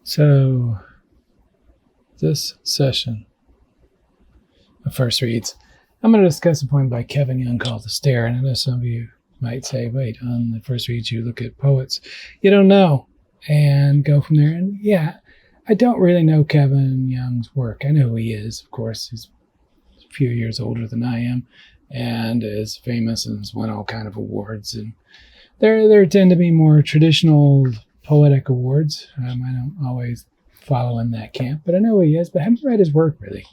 So, this session of First Reads, I'm going to discuss a poem by Kevin Young called The Stair. And I know some of you might say, wait, on the First Reads, you look at poets you don't know and go from there. And yeah, I don't really know Kevin Young's work. I know who he is, of course. He's a few years older than I am and is famous and has won all kind of awards. And there tend to be more traditional poetic awards. I don't always follow in that camp, but I know who he is, but I haven't read his work really.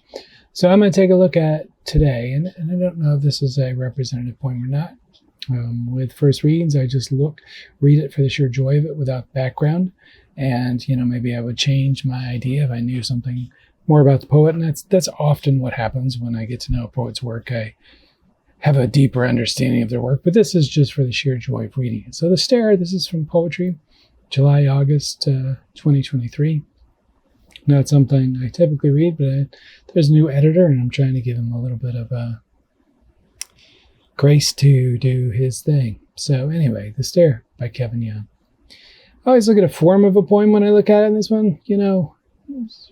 So I'm going to take a look at today, and I don't know if this is a representative poem or not. With First Readings, I just read it for the sheer joy of it without background, and maybe I would change my idea if I knew something more about the poet, and that's often what happens when I get to know a poet's work. I have a deeper understanding of their work, but this is just for the sheer joy of reading it. So The Stair, this is from Poetry, July, August 2023. Not something I typically read, but there's a new editor, and I'm trying to give him a little bit of grace to do his thing. So anyway, The Stair by Kevin Young. I always look at a form of a poem when I look at it. In this one, it's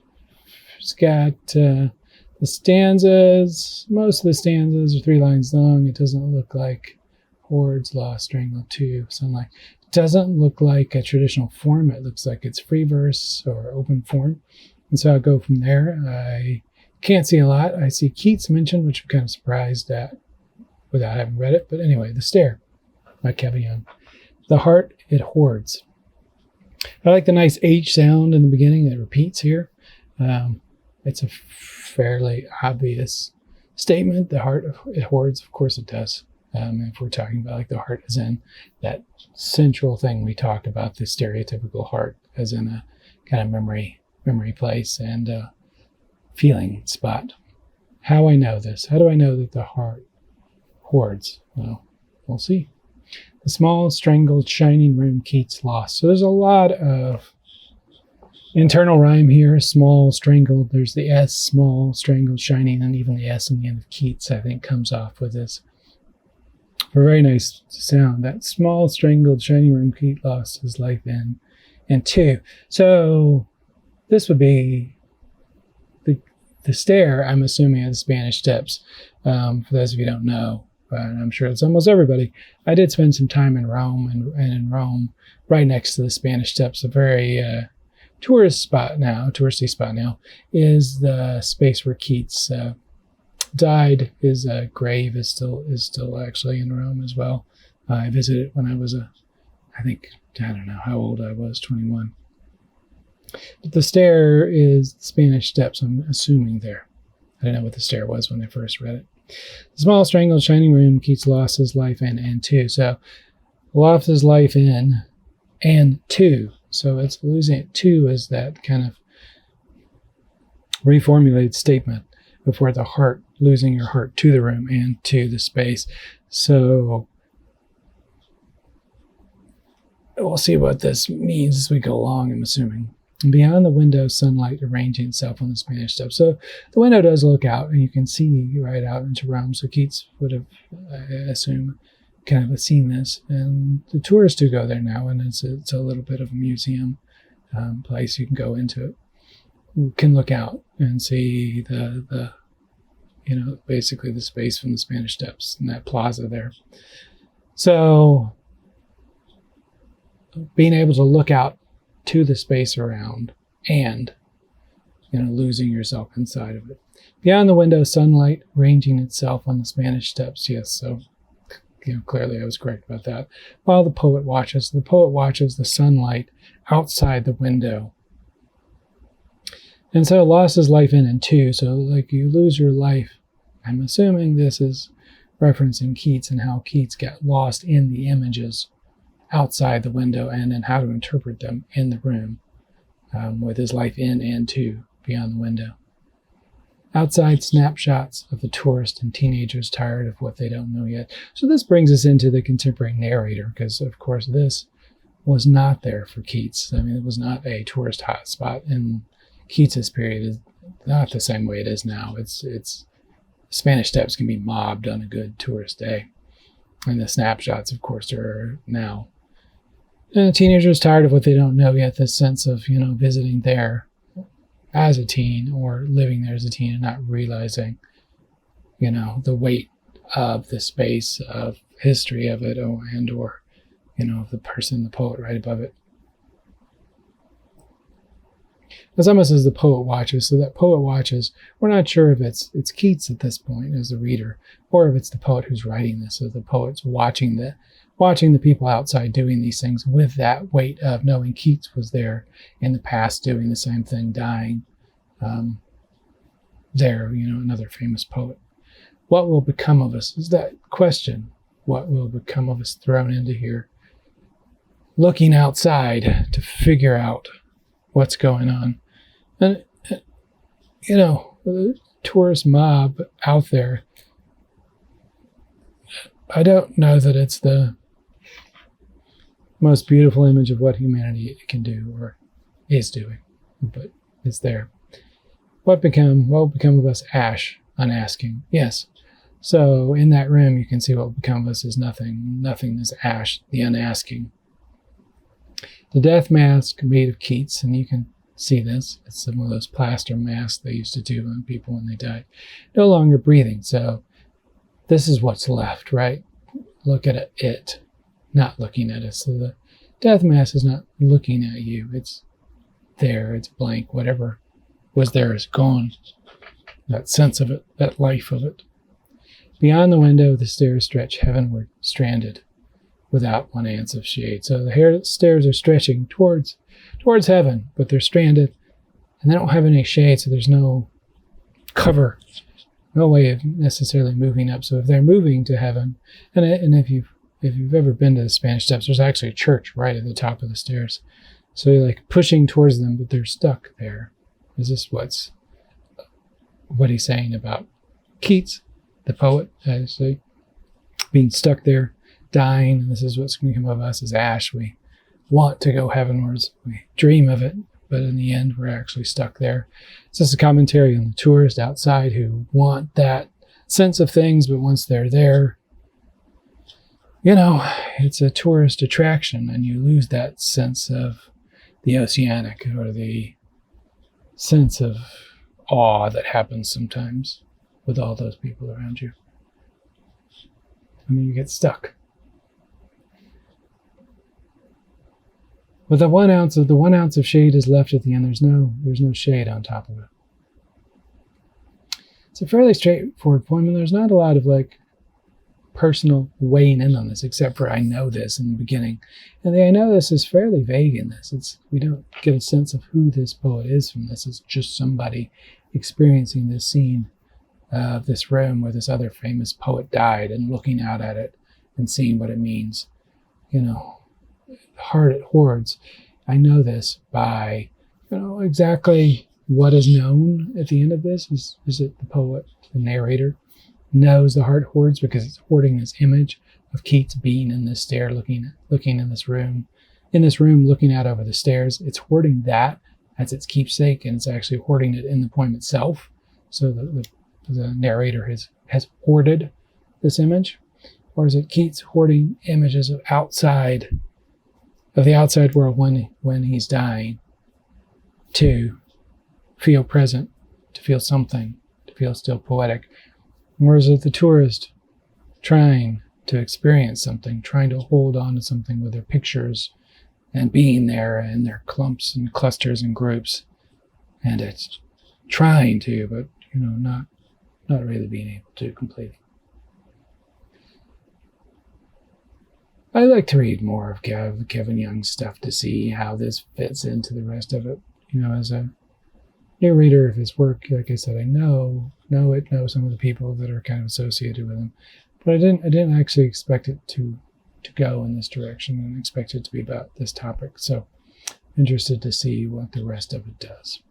got the stanzas. Most of the stanzas are 3 lines long. It doesn't look like Hordes, Lost, Strangled, 2, Sunlight. Doesn't look like a traditional form. It looks like it's free verse or open form. And so I'll go from there. I can't see a lot. I see Keats mentioned, which I'm kind of surprised at without having read it. But anyway, The Stair by Kevin Young. The heart it hoards. I like the nice H sound in the beginning that repeats here. It's a fairly obvious statement. The heart it hoards. Of course it does. If we're talking about like the heart as in that central thing we talked about, the stereotypical heart as in a kind of memory place and feeling spot. How I know this? How do I know that the heart hoards? Well, we'll see. The small, strangled, shining room Keats lost. So there's a lot of internal rhyme here. Small, strangled. There's the S, small, strangled, shining, and even the S in the end of Keats, I think, comes off with this. A very nice sound. That small, strangled, shining room Keats lost his life in, and 2. So this would be the stair, I'm assuming, are the Spanish Steps. For those of you who don't know, but I'm sure it's almost everybody. I did spend some time in Rome, and in Rome, right next to the Spanish Steps, a very touristy spot now, is the space where Keats died. His grave is still actually in Rome as well. I visited when I was I don't know how old I was, 21. But the stair is Spanish Steps, I'm assuming there. I didn't know what the stair was when I first read it. The small, strangled, shining room Keats lost his life in, and 2. So lost his life in, and 2. So it's losing it. 2 is that kind of reformulated statement before the heart, losing your heart to the room and to the space. So we'll see what this means as we go along, I'm assuming. Beyond the window, sunlight arranging itself on the Spanish Steps. So the window does look out, and you can see right out into Rome. So Keats would have, I assume, kind of seen this. And the tourists do go there now, and it's a little bit of a museum place. You can go into it. You can look out and see the basically the space from the Spanish Steps and that plaza there. So being able to look out to the space around and losing yourself inside of it. Beyond the window, sunlight ranging itself on the Spanish Steps. Yes, so clearly I was correct about that. While the poet watches the sunlight outside the window. And so lost his life in, and 2. So like you lose your life. I'm assuming this is referencing Keats and how Keats got lost in the images outside the window and then how to interpret them in the room with his life in and 2 beyond the window. Outside snapshots of the tourist and teenagers tired of what they don't know yet. So this brings us into the contemporary narrator, because of course this was not there for Keats. I mean, it was not a tourist hotspot in Keats's period. It's not the same way it is now. It's Spanish Steps can be mobbed on a good tourist day. And the snapshots, of course, are now And the teenager's tired of what they don't know yet, this sense of, visiting there as a teen or living there as a teen and not realizing, the weight of the space, of history of it, or of the person, the poet right above it. It's almost as the poet watches. So that poet watches, we're not sure if it's Keats at this point as the reader, or if it's the poet who's writing this. So the poet's watching the people outside doing these things with that weight of knowing Keats was there in the past doing the same thing, dying there, another famous poet. What will become of us is that question. What will become of us thrown into here? Looking outside to figure out what's going on. And, the tourist mob out there, I don't know that it's the most beautiful image of what humanity can do or is doing, but it's there. What will become of us? Ash, unasking. Yes. So in that room, you can see what will become of us is nothing. Nothing is ash, the unasking. The death mask made of Keats, and you can see this. It's some of those plaster masks they used to do on people when they died. No longer breathing. So this is what's left, right? Look at it, not looking at us. So the death mask is not looking at you. It's there. It's blank. Whatever was there is gone. That sense of it, that life of it. Beyond the window, the stairs stretch heavenward, stranded, without one ounce of shade. So the stairs are stretching towards heaven, but they're stranded, and they don't have any shade, so there's no cover, no way of necessarily moving up. So if they're moving to heaven, and if you've ever been to the Spanish Steps, there's actually a church right at the top of the stairs. So you're like pushing towards them, but they're stuck there. Is this what he's saying about Keats, the poet, actually being stuck there, dying, and this is what's going to come of us as ash. We want to go heavenwards. We dream of it, but in the end, we're actually stuck there. It's just a commentary on the tourists outside who want that sense of things, but once they're there, it's a tourist attraction, and you lose that sense of the oceanic or the sense of awe that happens sometimes with all those people around you. And then you get stuck. But the 1 ounce of shade is left at the end. There's no shade on top of it. It's a fairly straightforward poem, and there's not a lot of personal weighing in on this, except for I know this in the beginning. And the I know this is fairly vague in this. We don't get a sense of who this poet is from this. It's just somebody experiencing this scene of this room where this other famous poet died and looking out at it and seeing what it means. Heart it hoards. I know this by, exactly what is known at the end of this. Is it the poet, the narrator, knows the heart hoards because it's hoarding this image of Keats being in this stair, looking in this room, looking out over the stairs. It's hoarding that as its keepsake, and it's actually hoarding it in the poem itself. So the narrator has hoarded this image, or is it Keats hoarding images of the outside world when he's dying, to feel present, to feel something, to feel still poetic? Or is it the tourist trying to experience something, trying to hold on to something with their pictures and being there in their clumps and clusters and groups, and it's trying to, but not really being able to completely. I like to read more of Kevin Young's stuff to see how this fits into the rest of it. As a new reader of his work, like I said, I know some of the people that are kind of associated with him, but I didn't actually expect it to go in this direction and expect it to be about this topic. So interested to see what the rest of it does.